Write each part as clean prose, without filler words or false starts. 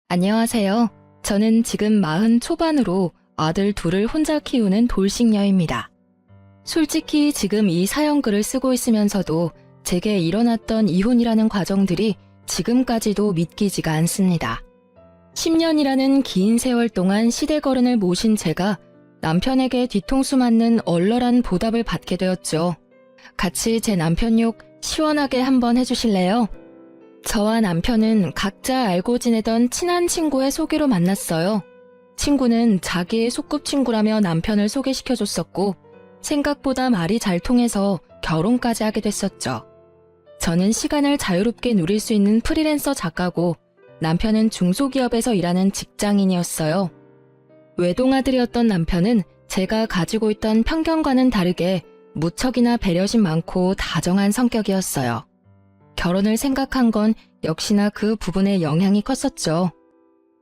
안녕하세요. 저는 지금 40 초반으로 아들 둘을 혼자 키우는 돌싱녀입니다. 솔직히 지금 이 사연글을 쓰고 있으면서도 제게 일어났던 이혼이라는 과정들이 지금까지도 믿기지가 않습니다. 10년이라는 긴 세월 동안 시대거른을 모신 제가 남편에게 뒤통수 맞는 얼얼한 보답을 받게 되었죠. 같이 제 남편 욕 시원하게 한번 해주실래요? 저와 남편은 각자 알고 지내던 친한 친구의 소개로 만났어요. 친구는 자기의 소꿉친구라며 남편을 소개시켜줬었고 생각보다 말이 잘 통해서 결혼까지 하게 됐었죠. 저는 시간을 자유롭게 누릴 수 있는 프리랜서 작가고 남편은 중소기업에서 일하는 직장인이었어요. 외동아들이었던 남편은 제가 가지고 있던 편견과는 다르게 무척이나 배려심 많고 다정한 성격이었어요. 결혼을 생각한 건 역시나 그 부분에 영향이 컸었죠.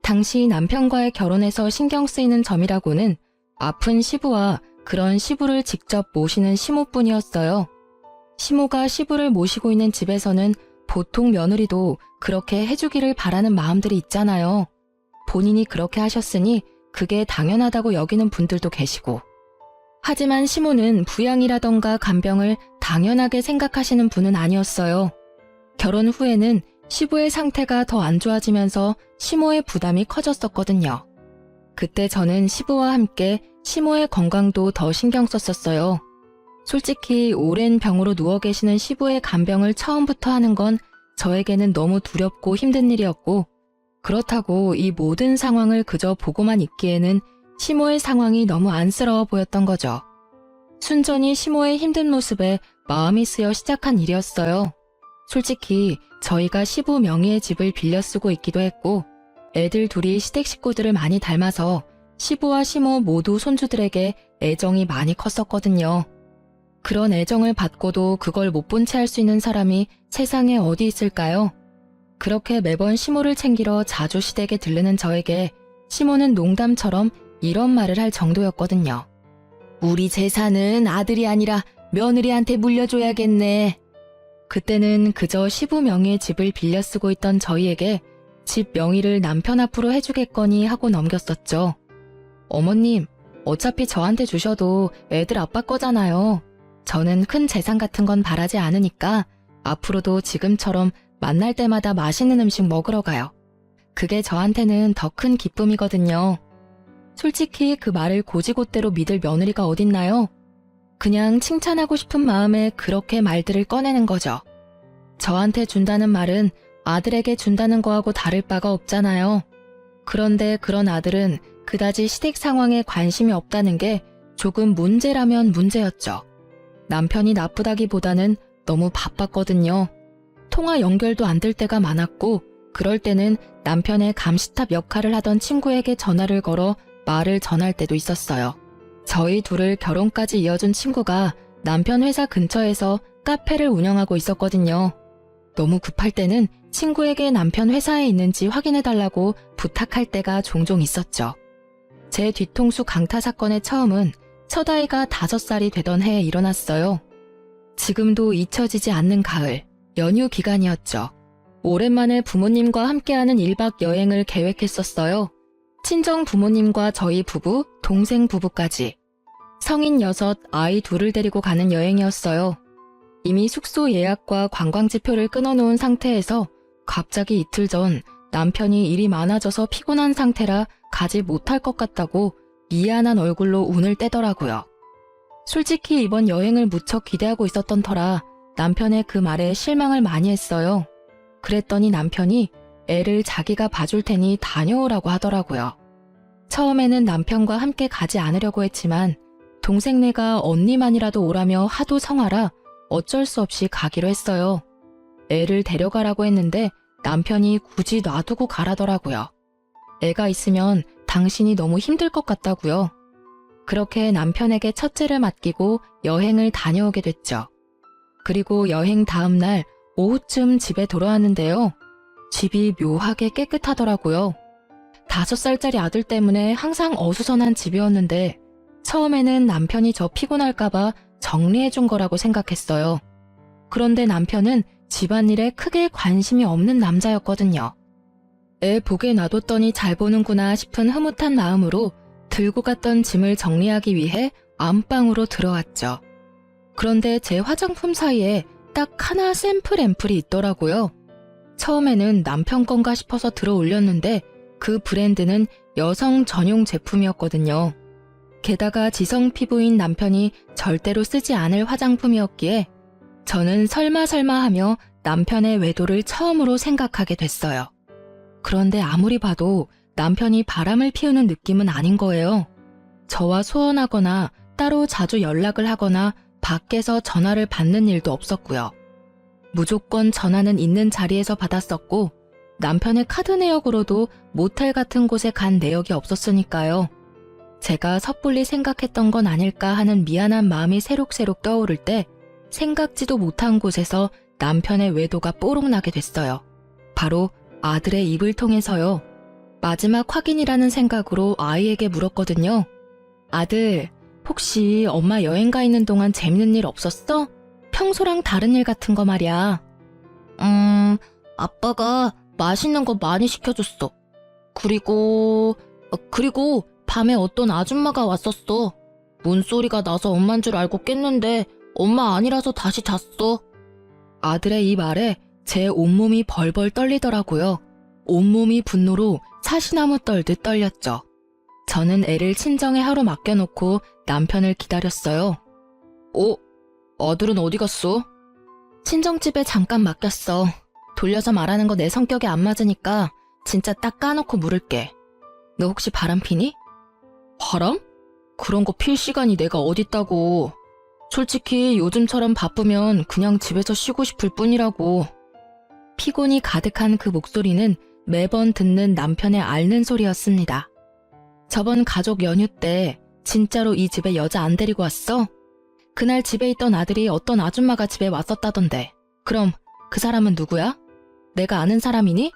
당시 남편과의 결혼에서 신경 쓰이는 점이라고는 아픈 시부와 그런 시부를 직접 모시는 시모뿐이었어요. 시모가 시부를 모시고 있는 집에서는 보통 며느리도 그렇게 해주기를 바라는 마음들이 있잖아요. 본인이 그렇게 하셨으니 그게 당연하다고 여기는 분들도 계시고. 하지만 시모는 부양이라던가 간병을 당연하게 생각하시는 분은 아니었어요. 결혼 후에는 시부의 상태가 더 안 좋아지면서 시모의 부담이 커졌었거든요. 그때 저는 시부와 함께 시모의 건강도 더 신경 썼었어요. 솔직히 오랜 병으로 누워 계시는 시부의 간병을 처음부터 하는 건 저에게는 너무 두렵고 힘든 일이었고, 그렇다고 이 모든 상황을 그저 보고만 있기에는 시모의 상황이 너무 안쓰러워 보였던 거죠. 순전히 시모의 힘든 모습에 마음이 쓰여 시작한 일이었어요. 솔직히 저희가 시부 명의의 집을 빌려 쓰고 있기도 했고 애들 둘이 시댁 식구들을 많이 닮아서 시부와 시모 모두 손주들에게 애정이 많이 컸었거든요. 그런 애정을 받고도 그걸 못 본 채 할 수 있는 사람이 세상에 어디 있을까요? 그렇게 매번 시모를 챙기러 자주 시댁에 들르는 저에게 시모는 농담처럼 이런 말을 할 정도였거든요. 우리 재산은 아들이 아니라 며느리한테 물려줘야겠네. 그때는 그저 시부 명의의 집을 빌려 쓰고 있던 저희에게 집 명의를 남편 앞으로 해주겠거니 하고 넘겼었죠. 어머님, 어차피 저한테 주셔도 애들 아빠 거잖아요. 저는 큰 재산 같은 건 바라지 않으니까 앞으로도 지금처럼 만날 때마다 맛있는 음식 먹으러 가요. 그게 저한테는 더 큰 기쁨이거든요. 솔직히 그 말을 고지고대로 믿을 며느리가 어딨나요? 그냥 칭찬하고 싶은 마음에 그렇게 말들을 꺼내는 거죠. 저한테 준다는 말은 아들에게 준다는 거하고 다를 바가 없잖아요. 그런데 그런 아들은 그다지 시댁 상황에 관심이 없다는 게 조금 문제라면 문제였죠. 남편이 나쁘다기보다는 너무 바빴거든요. 통화 연결도 안 될 때가 많았고 그럴 때는 남편의 감시탑 역할을 하던 친구에게 전화를 걸어 말을 전할 때도 있었어요. 저희 둘을 결혼까지 이어준 친구가 남편 회사 근처에서 카페를 운영하고 있었거든요. 너무 급할 때는 친구에게 남편 회사에 있는지 확인해달라고 부탁할 때가 종종 있었죠. 제 뒤통수 강타 사건의 처음은 첫 아이가 5살이 되던 해에 일어났어요. 지금도 잊혀지지 않는 가을, 연휴 기간이었죠. 오랜만에 부모님과 함께하는 1박 여행을 계획했었어요. 친정 부모님과 저희 부부, 동생 부부까지. 성인 6, 아이 2을 데리고 가는 여행이었어요. 이미 숙소 예약과 관광지표를 끊어놓은 상태에서 갑자기 이틀 전 남편이 일이 많아져서 피곤한 상태라 가지 못할 것 같다고 미안한 얼굴로 운을 떼더라고요. 솔직히 이번 여행을 무척 기대하고 있었던 터라 남편의 그 말에 실망을 많이 했어요. 그랬더니 남편이 애를 자기가 봐줄 테니 다녀오라고 하더라고요. 처음에는 남편과 함께 가지 않으려고 했지만 동생네가 언니만이라도 오라며 하도 성화라 어쩔 수 없이 가기로 했어요. 애를 데려가라고 했는데 남편이 굳이 놔두고 가라더라고요. 애가 있으면 당신이 너무 힘들 것 같다고요. 그렇게 남편에게 첫째를 맡기고 여행을 다녀오게 됐죠. 그리고 여행 다음 날 오후쯤 집에 돌아왔는데요. 집이 묘하게 깨끗하더라고요. 5살짜리 아들 때문에 항상 어수선한 집이었는데 처음에는 남편이 저 피곤할까봐 정리해준 거라고 생각했어요. 그런데 남편은 집안일에 크게 관심이 없는 남자였거든요. 애 보게 놔뒀더니 잘 보는구나 싶은 흐뭇한 마음으로 들고 갔던 짐을 정리하기 위해 안방으로 들어왔죠. 그런데 제 화장품 사이에 딱 하나 샘플 앰플이 있더라고요. 처음에는 남편 건가 싶어서 들어 올렸는데 그 브랜드는 여성 전용 제품이었거든요. 게다가 지성 피부인 남편이 절대로 쓰지 않을 화장품이었기에 저는 설마 하며 남편의 외도를 처음으로 생각하게 됐어요. 그런데 아무리 봐도 남편이 바람을 피우는 느낌은 아닌 거예요. 저와 소원하거나 따로 자주 연락을 하거나 밖에서 전화를 받는 일도 없었고요. 무조건 전화는 있는 자리에서 받았었고 남편의 카드 내역으로도 모텔 같은 곳에 간 내역이 없었으니까요. 제가 섣불리 생각했던 건 아닐까 하는 미안한 마음이 새록새록 떠오를 때 생각지도 못한 곳에서 남편의 외도가 뽀록나게 됐어요. 바로 아들의 입을 통해서요. 마지막 확인이라는 생각으로 아이에게 물었거든요. 아들, 혹시 엄마 여행 가 있는 동안 재밌는 일 없었어? 평소랑 다른 일 같은 거 말이야. 아빠가 맛있는 거 많이 시켜줬어. 그리고 밤에 어떤 아줌마가 왔었어. 문소리가 나서 엄만 줄 알고 깼는데 엄마 아니라서 다시 잤어. 아들의 이 말에 제 온몸이 벌벌 떨리더라고요. 온몸이 분노로 사시나무 떨듯 떨렸죠. 저는 애를 친정에 하루 맡겨놓고 남편을 기다렸어요. 아들은 어디 갔어? 친정집에 잠깐 맡겼어. 돌려서 말하는 거 내 성격에 안 맞으니까 진짜 딱 까놓고 물을게. 너 혹시 바람 피니? 바람? 그런 거 필 시간이 내가 어딨다고. 솔직히 요즘처럼 바쁘면 그냥 집에서 쉬고 싶을 뿐이라고. 피곤이 가득한 그 목소리는 매번 듣는 남편의 앓는 소리였습니다. 저번 가족 연휴 때 진짜로 이 집에 여자 안 데리고 왔어? 그날 집에 있던 아들이 어떤 아줌마가 집에 왔었다던데. 그럼 그 사람은 누구야? 내가 아는 사람이니?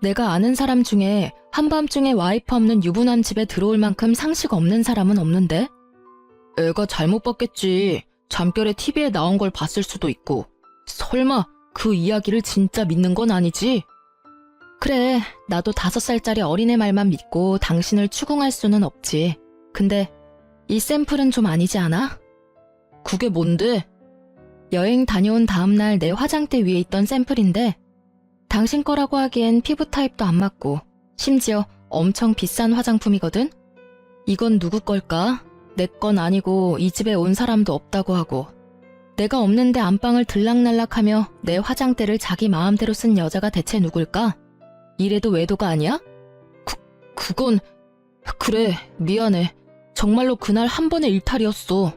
내가 아는 사람 중에 한밤중에 와이프 없는 유부남 집에 들어올 만큼 상식 없는 사람은 없는데? 애가 잘못 봤겠지. 잠결에 TV에 나온 걸 봤을 수도 있고. 설마 그 이야기를 진짜 믿는 건 아니지? 그래, 나도 5살짜리 어린애 말만 믿고 당신을 추궁할 수는 없지. 근데 이 샘플은 좀 아니지 않아? 그게 뭔데? 여행 다녀온 다음날 내 화장대 위에 있던 샘플인데 당신 거라고 하기엔 피부 타입도 안 맞고 심지어 엄청 비싼 화장품이거든? 이건 누구 걸까? 내 건 아니고 이 집에 온 사람도 없다고 하고 내가 없는데 안방을 들락날락하며 내 화장대를 자기 마음대로 쓴 여자가 대체 누굴까? 이래도 외도가 아니야? 그건... 그래, 미안해. 정말로 그날 한 번의 일탈이었어.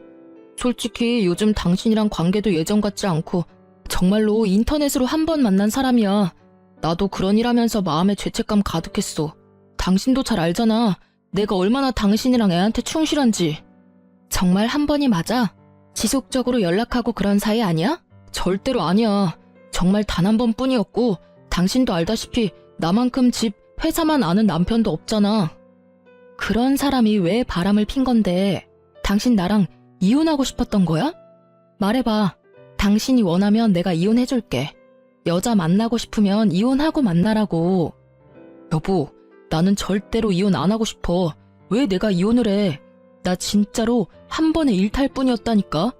솔직히 요즘 당신이랑 관계도 예전 같지 않고 정말로 인터넷으로 한 번 만난 사람이야. 나도 그런 일 하면서 마음에 죄책감 가득했어. 당신도 잘 알잖아. 내가 얼마나 당신이랑 애한테 충실한지. 정말 한 번이 맞아? 지속적으로 연락하고 그런 사이 아니야? 절대로 아니야. 정말 단 한 번뿐이었고 당신도 알다시피 나만큼 집, 회사만 아는 남편도 없잖아. 그런 사람이 왜 바람을 핀 건데 당신 나랑 이혼하고 싶었던 거야? 말해봐. 당신이 원하면 내가 이혼해줄게. 여자 만나고 싶으면 이혼하고 만나라고. 여보, 나는 절대로 이혼 안 하고 싶어. 왜 내가 이혼을 해? 나 진짜로 한 번의 일탈 뿐이었다니까?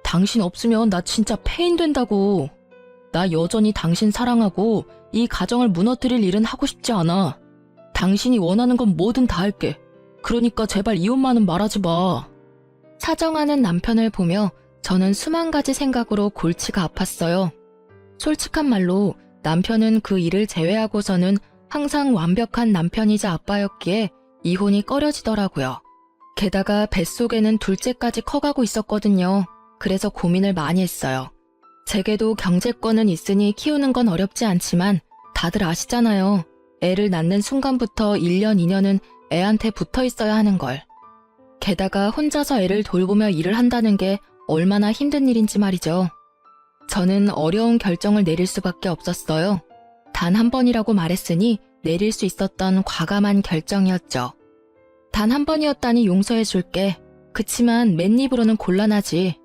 당신 없으면 나 진짜 폐인 된다고. 나 여전히 당신 사랑하고 이 가정을 무너뜨릴 일은 하고 싶지 않아. 당신이 원하는 건 뭐든 다 할게. 그러니까 제발 이혼만은 말하지 마. 사정하는 남편을 보며 저는 수만 가지 생각으로 골치가 아팠어요. 솔직한 말로 남편은 그 일을 제외하고서는 항상 완벽한 남편이자 아빠였기에 이혼이 꺼려지더라고요. 게다가 뱃속에는 둘째까지 커가고 있었거든요. 그래서 고민을 많이 했어요. 제게도 경제권은 있으니 키우는 건 어렵지 않지만 다들 아시잖아요. 애를 낳는 순간부터 1년, 2년은 애한테 붙어 있어야 하는 걸. 게다가 혼자서 애를 돌보며 일을 한다는 게 얼마나 힘든 일인지 말이죠. 저는 어려운 결정을 내릴 수밖에 없었어요. 단 한 번이라고 말했으니 내릴 수 있었던 과감한 결정이었죠. 단 한 번이었다니 용서해줄게. 그치만 맨입으로는 곤란하지.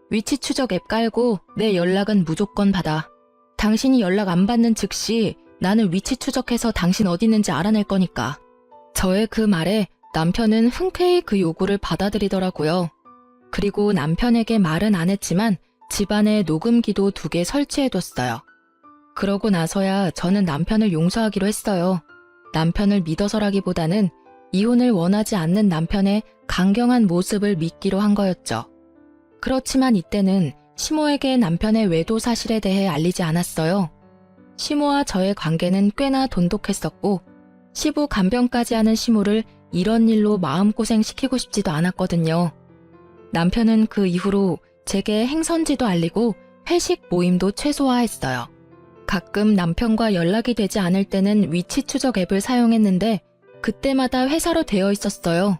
위치 추적 앱 깔고 내 연락은 무조건 받아. 당신이 연락 안 받는 즉시 나는 위치 추적해서 당신 어디 있는지 알아낼 거니까. 저의 그 말에 남편은 흔쾌히 그 요구를 받아들이더라고요. 그리고 남편에게 말은 안 했지만 집안에 녹음기도 2개 설치해뒀어요. 그러고 나서야 저는 남편을 용서하기로 했어요. 남편을 믿어서라기보다는 이혼을 원하지 않는 남편의 강경한 모습을 믿기로 한 거였죠. 그렇지만 이때는 시모에게 남편의 외도 사실에 대해 알리지 않았어요. 시모와 저의 관계는 꽤나 돈독했었고 시부 간병까지 하는 시모를 이런 일로 마음고생시키고 싶지도 않았거든요. 남편은 그 이후로 제게 행선지도 알리고 회식 모임도 최소화했어요. 가끔 남편과 연락이 되지 않을 때는 위치 추적 앱을 사용했는데 그때마다 회사로 되어 있었어요.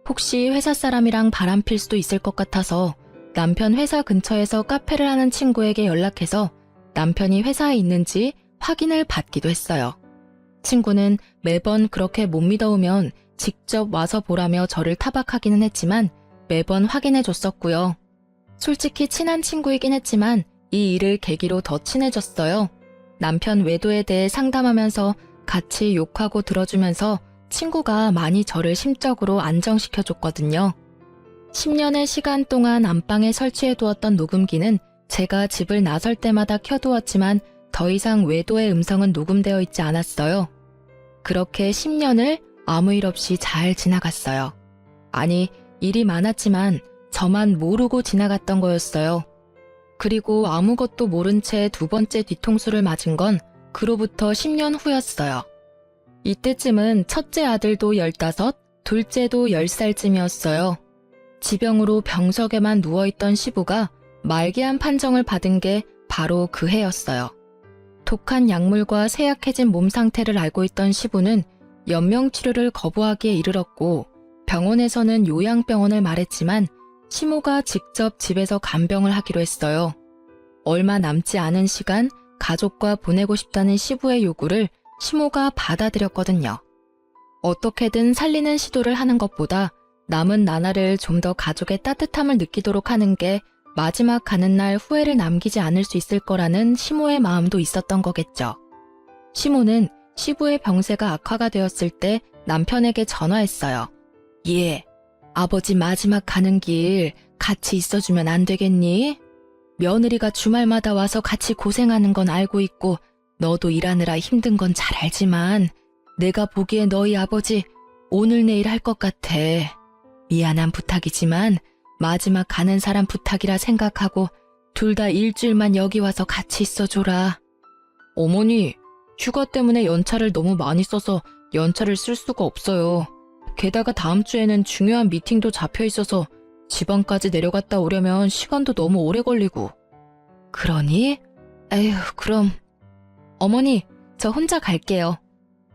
혹시 회사 사람이랑 바람필 수도 있을 것 같아서 남편 회사 근처에서 카페를 하는 친구에게 연락해서 남편이 회사에 있는지 확인을 받기도 했어요. 친구는 매번 그렇게 못 믿어오면 직접 와서 보라며 저를 타박하기는 했지만 매번 확인해줬었고요. 솔직히 친한 친구이긴 했지만 이 일을 계기로 더 친해졌어요. 남편 외도에 대해 상담하면서 같이 욕하고 들어주면서 친구가 많이 저를 심적으로 안정시켜줬거든요. 10년의 시간 동안 안방에 설치해두었던 녹음기는 제가 집을 나설 때마다 켜두었지만 더 이상 외도의 음성은 녹음되어 있지 않았어요. 그렇게 10년을 아무 일 없이 잘 지나갔어요. 아니, 일이 많았지만 저만 모르고 지나갔던 거였어요. 그리고 아무것도 모른 채 2번째 뒤통수를 맞은 건 그로부터 10년 후였어요. 이때쯤은 첫째 아들도 15, 둘째도 10살쯤이었어요. 지병으로 병석에만 누워있던 시부가 말기암 판정을 받은 게 바로 그 해였어요. 독한 약물과 쇠약해진 몸 상태를 알고 있던 시부는 연명치료를 거부하기에 이르렀고 병원에서는 요양병원을 말했지만 시모가 직접 집에서 간병을 하기로 했어요. 얼마 남지 않은 시간 가족과 보내고 싶다는 시부의 요구를 시모가 받아들였거든요. 어떻게든 살리는 시도를 하는 것보다 남은 나날을 좀 더 가족의 따뜻함을 느끼도록 하는 게 마지막 가는 날 후회를 남기지 않을 수 있을 거라는 시모의 마음도 있었던 거겠죠. 시모는 시부의 병세가 악화가 되었을 때 남편에게 전화했어요. 예, 아버지 마지막 가는 길 같이 있어주면 안 되겠니? 며느리가 주말마다 와서 같이 고생하는 건 알고 있고 너도 일하느라 힘든 건 잘 알지만 내가 보기에 너희 아버지 오늘 내일 할 것 같아. 미안한 부탁이지만 마지막 가는 사람 부탁이라 생각하고 둘 다 일주일만 여기 와서 같이 있어줘라. 어머니, 휴가 때문에 연차를 너무 많이 써서 연차를 쓸 수가 없어요. 게다가 다음 주에는 중요한 미팅도 잡혀 있어서 지방까지 내려갔다 오려면 시간도 너무 오래 걸리고. 그러니? 에휴, 그럼. 어머니, 저 혼자 갈게요.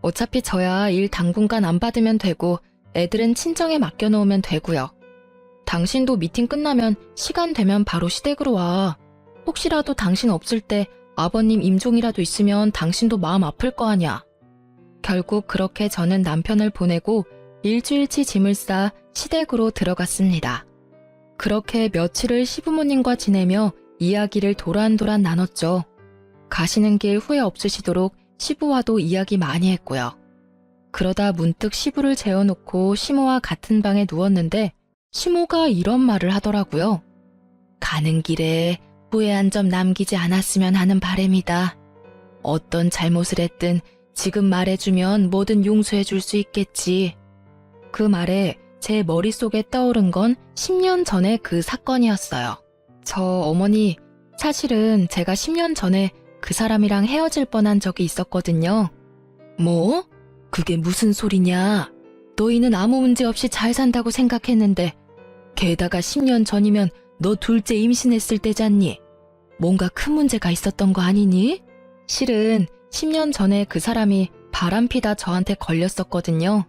어차피 저야 일 당분간 안 받으면 되고 애들은 친정에 맡겨놓으면 되고요. 당신도 미팅 끝나면 시간 되면 바로 시댁으로 와. 혹시라도 당신 없을 때 아버님 임종이라도 있으면 당신도 마음 아플 거 아냐. 결국 그렇게 저는 남편을 보내고 일주일치 짐을 싸 시댁으로 들어갔습니다. 그렇게 며칠을 시부모님과 지내며 이야기를 도란도란 나눴죠. 가시는 길 후회 없으시도록 시부와도 이야기 많이 했고요. 그러다 문득 시부를 재워놓고 시모와 같은 방에 누웠는데 시모가 이런 말을 하더라고요. 가는 길에 후회한 점 남기지 않았으면 하는 바람이다. 어떤 잘못을 했든 지금 말해주면 뭐든 용서해줄 수 있겠지. 그 말에 제 머릿속에 떠오른 건 10년 전의 그 사건이었어요. 저 어머니, 사실은 제가 10년 전에 그 사람이랑 헤어질 뻔한 적이 있었거든요. 뭐? 그게 무슨 소리냐? 너희는 아무 문제 없이 잘 산다고 생각했는데 게다가 10년 전이면 너 둘째 임신했을 때잖니? 뭔가 큰 문제가 있었던 거 아니니? 실은 10년 전에 그 사람이 바람피다 저한테 걸렸었거든요.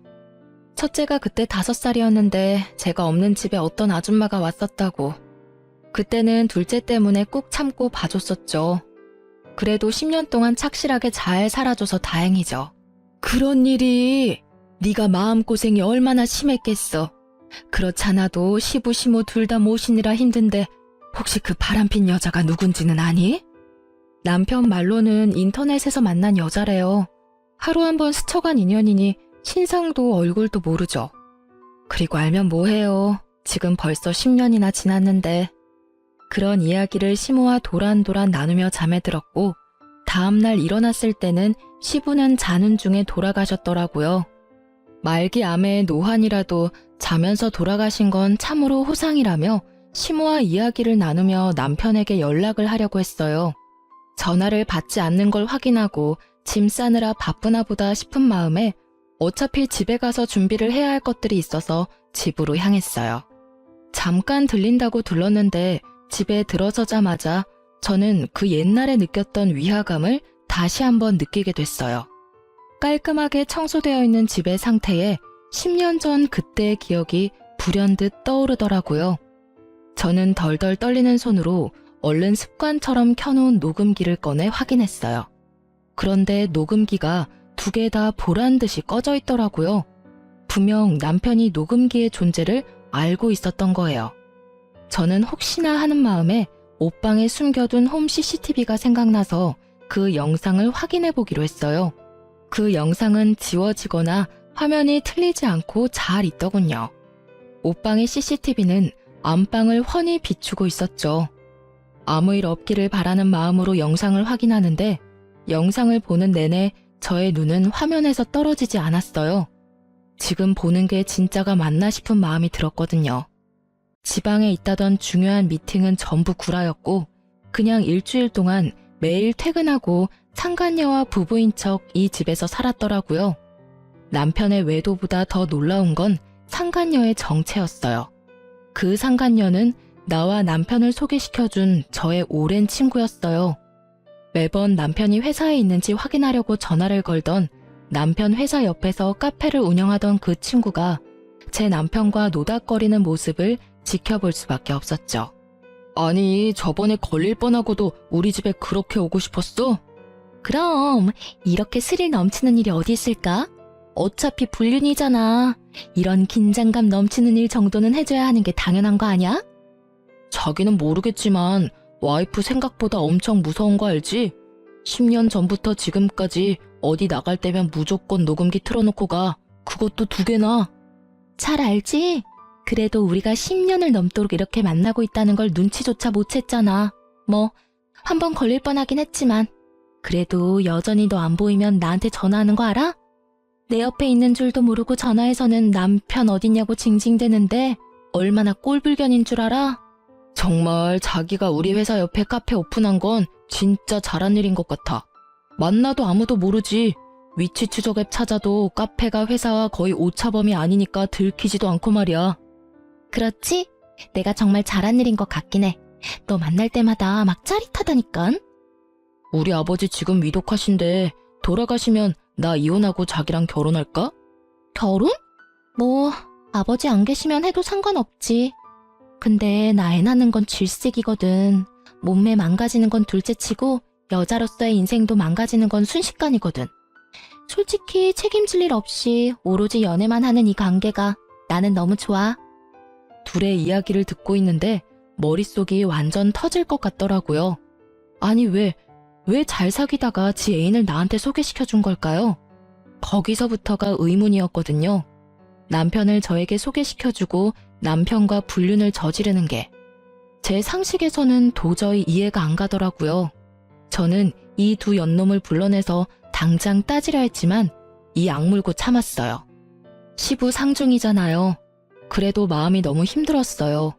첫째가 그때 5살이었는데 제가 없는 집에 어떤 아줌마가 왔었다고. 그때는 둘째 때문에 꾹 참고 봐줬었죠. 그래도 10년 동안 착실하게 잘 살아줘서 다행이죠. 그런 일이 네가 마음고생이 얼마나 심했겠어. 그렇잖아도 시부 시모 둘 다 모시느라 힘든데 혹시 그 바람핀 여자가 누군지는 아니? 남편 말로는 인터넷에서 만난 여자래요. 하루 한 번 스쳐간 인연이니 신상도 얼굴도 모르죠. 그리고 알면 뭐해요. 지금 벌써 10년이나 지났는데. 그런 이야기를 시모와 도란도란 나누며 잠에 들었고 다음날 일어났을 때는 시부는 자는 중에 돌아가셨더라고요. 말기 암의 노환이라도 자면서 돌아가신 건 참으로 호상이라며 시모와 이야기를 나누며 남편에게 연락을 하려고 했어요. 전화를 받지 않는 걸 확인하고 짐 싸느라 바쁘나 보다 싶은 마음에 어차피 집에 가서 준비를 해야 할 것들이 있어서 집으로 향했어요. 잠깐 들린다고 들렀는데 집에 들어서자마자 저는 그 옛날에 느꼈던 위화감을 다시 한번 느끼게 됐어요. 깔끔하게 청소되어 있는 집의 상태에 10년 전 그때의 기억이 불현듯 떠오르더라고요. 저는 덜덜 떨리는 손으로 얼른 습관처럼 켜놓은 녹음기를 꺼내 확인했어요. 그런데 녹음기가 2개 다 보란듯이 꺼져 있더라고요. 분명 남편이 녹음기의 존재를 알고 있었던 거예요. 저는 혹시나 하는 마음에 옷방에 숨겨둔 홈 CCTV가 생각나서 그 영상을 확인해 보기로 했어요. 그 영상은 지워지거나 화면이 틀리지 않고 잘 있더군요. 옷방의 CCTV는 안방을 훤히 비추고 있었죠. 아무 일 없기를 바라는 마음으로 영상을 확인하는데 영상을 보는 내내 저의 눈은 화면에서 떨어지지 않았어요. 지금 보는 게 진짜가 맞나 싶은 마음이 들었거든요. 지방에 있다던 중요한 미팅은 전부 구라였고 그냥 일주일 동안 매일 퇴근하고 상간녀와 부부인 척 이 집에서 살았더라고요. 남편의 외도보다 더 놀라운 건 상간녀의 정체였어요. 그 상간녀는 나와 남편을 소개시켜준 저의 오랜 친구였어요. 매번 남편이 회사에 있는지 확인하려고 전화를 걸던 남편 회사 옆에서 카페를 운영하던 그 친구가 제 남편과 노닥거리는 모습을 지켜볼 수밖에 없었죠. 아니, 저번에 걸릴 뻔하고도 우리 집에 그렇게 오고 싶었어? 그럼 이렇게 스릴 넘치는 일이 어디 있을까? 어차피 불륜이잖아. 이런 긴장감 넘치는 일 정도는 해줘야 하는 게 당연한 거 아니야? 자기는 모르겠지만 와이프 생각보다 엄청 무서운 거 알지? 10년 전부터 지금까지 어디 나갈 때면 무조건 녹음기 틀어놓고 가. 그것도 2개나. 잘 알지? 그래도 우리가 10년을 넘도록 이렇게 만나고 있다는 걸 눈치조차 못 챘잖아. 뭐 한번 걸릴 뻔하긴 했지만 그래도 여전히 너 안 보이면 나한테 전화하는 거 알아? 내 옆에 있는 줄도 모르고 전화해서는 남편 어딨냐고 징징대는데 얼마나 꼴불견인 줄 알아? 정말 자기가 우리 회사 옆에 카페 오픈한 건 진짜 잘한 일인 것 같아. 만나도 아무도 모르지. 위치 추적 앱 찾아도 카페가 회사와 거의 오차범위 아니니까 들키지도 않고 말이야. 그렇지? 내가 정말 잘한 일인 것 같긴 해. 너 만날 때마다 막 짜릿하다니깐. 우리 아버지 지금 위독하신데 돌아가시면 나 이혼하고 자기랑 결혼할까? 결혼? 뭐 아버지 안 계시면 해도 상관없지. 근데 나 애 낳는 건 질색이거든. 몸매 망가지는 건 둘째치고 여자로서의 인생도 망가지는 건 순식간이거든. 솔직히 책임질 일 없이 오로지 연애만 하는 이 관계가 나는 너무 좋아. 둘의 이야기를 듣고 있는데 머릿속이 완전 터질 것 같더라고요. 아니 왜 잘 사귀다가 지 애인을 나한테 소개시켜준 걸까요? 거기서부터가 의문이었거든요. 남편을 저에게 소개시켜주고 남편과 불륜을 저지르는 게 제 상식에서는 도저히 이해가 안 가더라고요. 저는 이 2 연놈을 불러내서 당장 따지려 했지만 이 악물고 참았어요. 시부 상중이잖아요. 그래도 마음이 너무 힘들었어요.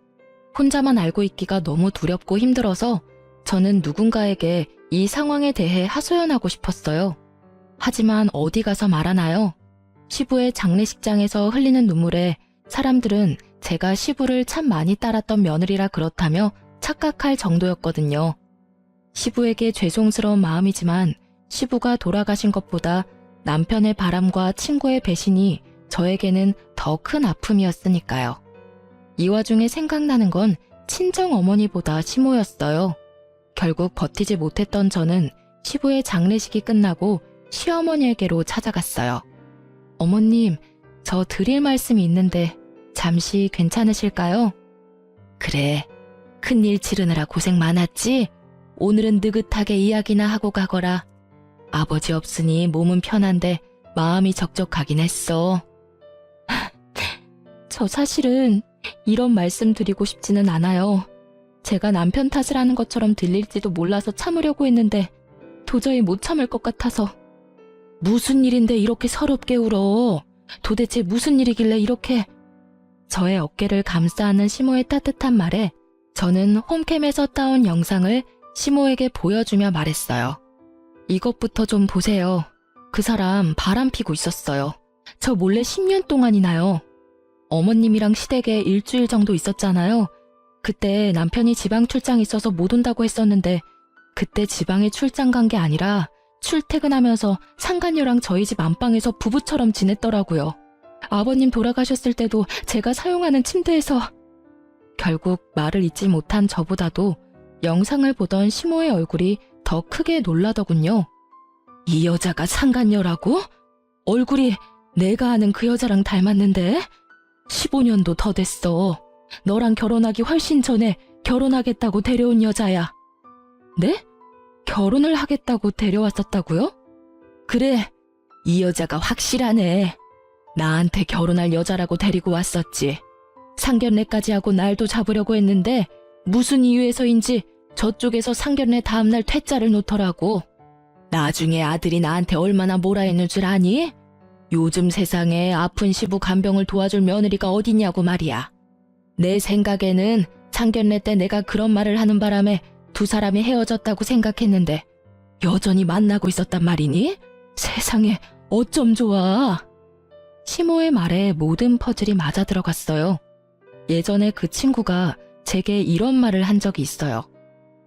혼자만 알고 있기가 너무 두렵고 힘들어서 저는 누군가에게 이 상황에 대해 하소연하고 싶었어요. 하지만 어디 가서 말하나요? 시부의 장례식장에서 흘리는 눈물에 사람들은 제가 시부를 참 많이 따랐던 며느리라 그렇다며 착각할 정도였거든요. 시부에게 죄송스러운 마음이지만 시부가 돌아가신 것보다 남편의 바람과 친구의 배신이 저에게는 더 큰 아픔이었으니까요. 이 와중에 생각나는 건 친정 어머니보다 시모였어요. 결국 버티지 못했던 저는 시부의 장례식이 끝나고 시어머니에게로 찾아갔어요. 어머님, 저 드릴 말씀이 있는데 잠시 괜찮으실까요? 그래, 큰일 치르느라 고생 많았지? 오늘은 느긋하게 이야기나 하고 가거라. 아버지 없으니 몸은 편한데 마음이 적적하긴 했어. 저 사실은 이런 말씀 드리고 싶지는 않아요. 제가 남편 탓을 하는 것처럼 들릴지도 몰라서 참으려고 했는데 도저히 못 참을 것 같아서. 무슨 일인데 이렇게 서럽게 울어? 도대체 무슨 일이길래 이렇게... 저의 어깨를 감싸는 시모의 따뜻한 말에 저는 홈캠에서 따온 영상을 시모에게 보여주며 말했어요. 이것부터 좀 보세요. 그 사람 바람 피고 있었어요. 저 몰래 10년 동안이나요. 어머님이랑 시댁에 일주일 정도 있었잖아요. 그때 남편이 지방 출장 있어서 못 온다고 했었는데 그때 지방에 출장 간 게 아니라 출퇴근하면서 상간녀랑 저희 집 안방에서 부부처럼 지냈더라고요. 아버님 돌아가셨을 때도 제가 사용하는 침대에서... 결국 말을 잇지 못한 저보다도 영상을 보던 시모의 얼굴이 더 크게 놀라더군요. 이 여자가 상간녀라고? 얼굴이 내가 아는 그 여자랑 닮았는데? 15년도 더 됐어. 너랑 결혼하기 훨씬 전에 결혼하겠다고 데려온 여자야. 네? 결혼을 하겠다고 데려왔었다고요? 그래, 이 여자가 확실하네. 나한테 결혼할 여자라고 데리고 왔었지. 상견례까지 하고 날도 잡으려고 했는데 무슨 이유에서인지 저쪽에서 상견례 다음날 퇴짜를 놓더라고. 나중에 아들이 나한테 얼마나 뭐라 했는 줄 아니? 요즘 세상에 아픈 시부 간병을 도와줄 며느리가 어디냐고 말이야. 내 생각에는 상견례 때 내가 그런 말을 하는 바람에 두 사람이 헤어졌다고 생각했는데 여전히 만나고 있었단 말이니? 세상에 어쩜 좋아. 시모의 말에 모든 퍼즐이 맞아 들어갔어요. 예전에 그 친구가 제게 이런 말을 한 적이 있어요.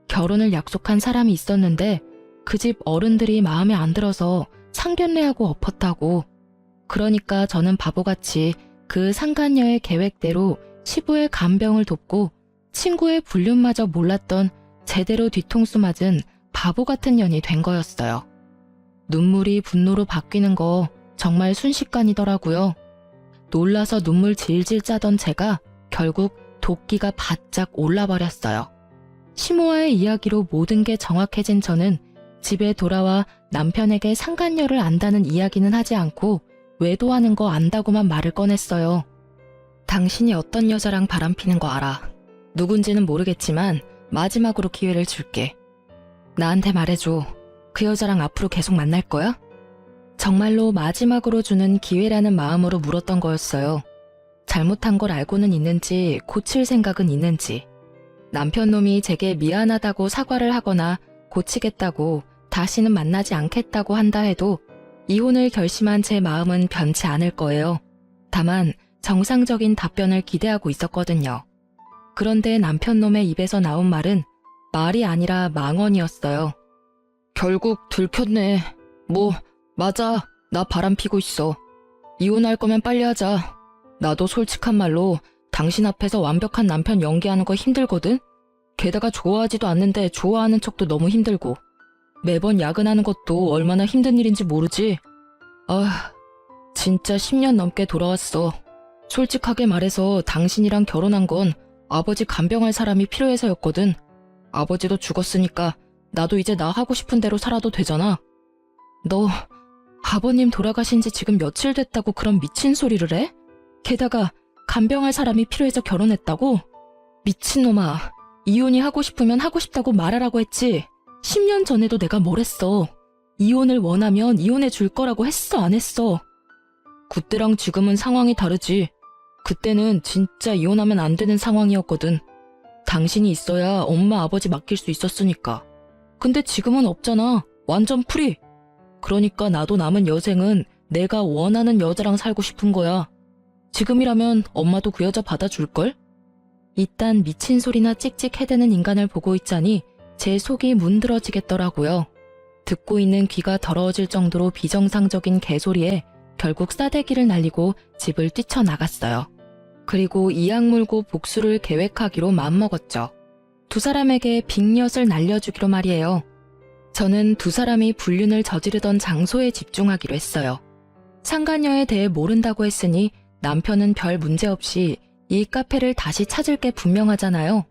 결혼을 약속한 사람이 있었는데 그 집 어른들이 마음에 안 들어서 상견례하고 엎었다고. 그러니까 저는 바보같이 그 상간녀의 계획대로 시부의 간병을 돕고 친구의 불륜마저 몰랐던 제대로 뒤통수 맞은 바보 같은 년이 된 거였어요. 눈물이 분노로 바뀌는 거 정말 순식간이더라고요. 놀라서 눈물 질질 짜던 제가 결국 도끼가 바짝 올라버렸어요. 시모와의 이야기로 모든 게 정확해진 저는 집에 돌아와 남편에게 상간녀를 안다는 이야기는 하지 않고 외도하는 거 안다고만 말을 꺼냈어요. 당신이 어떤 여자랑 바람피는 거 알아. 누군지는 모르겠지만 마지막으로 기회를 줄게. 나한테 말해줘. 그 여자랑 앞으로 계속 만날 거야? 정말로 마지막으로 주는 기회라는 마음으로 물었던 거였어요. 잘못한 걸 알고는 있는지 고칠 생각은 있는지. 남편 놈이 제게 미안하다고 사과를 하거나 고치겠다고 다시는 만나지 않겠다고 한다 해도 이혼을 결심한 제 마음은 변치 않을 거예요. 다만 정상적인 답변을 기대하고 있었거든요. 그런데 남편 놈의 입에서 나온 말은 말이 아니라 망언이었어요. 결국 들켰네. 맞아. 나 바람 피고 있어. 이혼할 거면 빨리 하자. 나도 솔직한 말로 당신 앞에서 완벽한 남편 연기하는 거 힘들거든? 게다가 좋아하지도 않는데 좋아하는 척도 너무 힘들고 매번 야근하는 것도 얼마나 힘든 일인지 모르지? 진짜 10년 넘게 돌아왔어. 솔직하게 말해서 당신이랑 결혼한 건 아버지 간병할 사람이 필요해서였거든. 아버지도 죽었으니까 나도 이제 나 하고 싶은 대로 살아도 되잖아. 너 아버님 돌아가신 지 지금 며칠 됐다고 그런 미친 소리를 해? 게다가 간병할 사람이 필요해서 결혼했다고? 미친놈아. 이혼이 하고 싶으면 하고 싶다고 말하라고 했지. 10년 전에도 내가 뭘 했어. 이혼을 원하면 이혼해 줄 거라고 했어, 안 했어? 그때랑 지금은 상황이 다르지. 그때는 진짜 이혼하면 안 되는 상황이었거든. 당신이 있어야 엄마 아버지 맡길 수 있었으니까. 근데 지금은 없잖아. 완전 프리. 그러니까 나도 남은 여생은 내가 원하는 여자랑 살고 싶은 거야. 지금이라면 엄마도 그 여자 받아줄걸? 이딴 미친 소리나 찍찍 해대는 인간을 보고 있자니 제 속이 문드러지겠더라고요. 듣고 있는 귀가 더러워질 정도로 비정상적인 개소리에 결국 싸대기를 날리고 집을 뛰쳐나갔어요. 그리고 이악 물고 복수를 계획하기로 마음먹었죠. 두 사람에게 빅엿을 날려주기로 말이에요. 저는 두 사람이 불륜을 저지르던 장소에 집중하기로 했어요. 상간녀에 대해 모른다고 했으니 남편은 별 문제 없이 이 카페를 다시 찾을 게 분명하잖아요.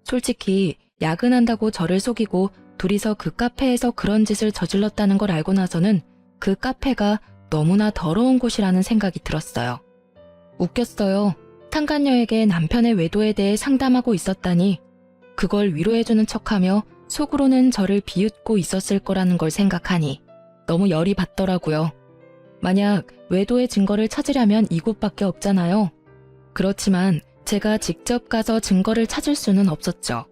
솔직히 야근한다고 저를 속이고 둘이서 그 카페에서 그런 짓을 저질렀다는 걸 알고 나서는 그 카페가 너무나 더러운 곳이라는 생각이 들었어요. 웃겼어요. 상간녀에게 남편의 외도에 대해 상담하고 있었다니 그걸 위로해주는 척하며 속으로는 저를 비웃고 있었을 거라는 걸 생각하니 너무 열이 받더라고요. 만약 외도의 증거를 찾으려면 이곳밖에 없잖아요. 그렇지만 제가 직접 가서 증거를 찾을 수는 없었죠.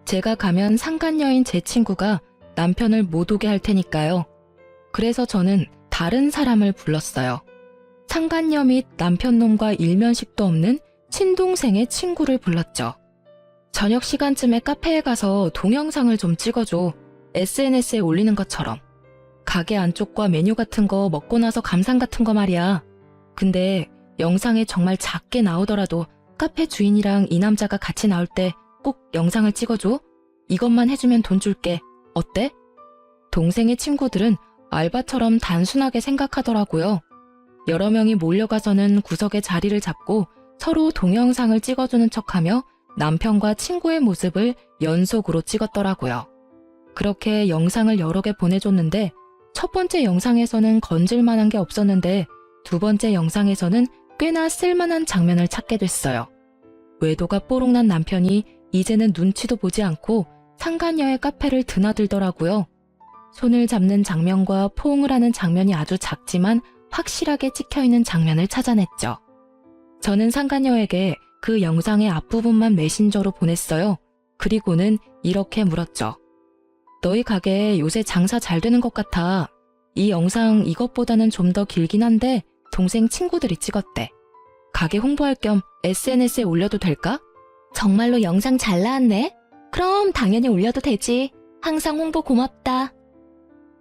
제가 가면 상간녀인 제 친구가 남편을 못 오게 할 테니까요. 그래서 저는 다른 사람을 불렀어요. 상간녀 및 남편놈과 일면식도 없는 친동생의 친구를 불렀죠. 저녁 시간쯤에 카페에 가서 동영상을 좀 찍어줘. SNS에 올리는 것처럼. 가게 안쪽과 메뉴 같은 거 먹고 나서 감상 같은 거 말이야. 근데 영상에 정말 작게 나오더라도 카페 주인이랑 이 남자가 같이 나올 때 꼭 영상을 찍어줘. 이것만 해주면 돈 줄게. 어때? 동생의 친구들은 알바처럼 단순하게 생각하더라고요. 여러 명이 몰려가서는 구석에 자리를 잡고 서로 동영상을 찍어주는 척하며 남편과 친구의 모습을 연속으로 찍었더라고요. 그렇게 영상을 여러 개 보내줬는데 첫 번째 영상에서는 건질만한 게 없었는데 두 번째 영상에서는 꽤나 쓸만한 장면을 찾게 됐어요. 외도가 뽀록난 남편이 이제는 눈치도 보지 않고 상간녀의 카페를 드나들더라고요. 손을 잡는 장면과 포옹을 하는 장면이 아주 작지만 확실하게 찍혀있는 장면을 찾아냈죠. 저는 상간녀에게 그 영상의 앞부분만 메신저로 보냈어요. 그리고는 이렇게 물었죠. 너희 가게 요새 장사 잘 되는 것 같아. 이 영상 이것보다는 좀 더 길긴 한데 동생 친구들이 찍었대. 가게 홍보할 겸 SNS에 올려도 될까? 정말로 영상 잘 나왔네? 그럼 당연히 올려도 되지. 항상 홍보 고맙다.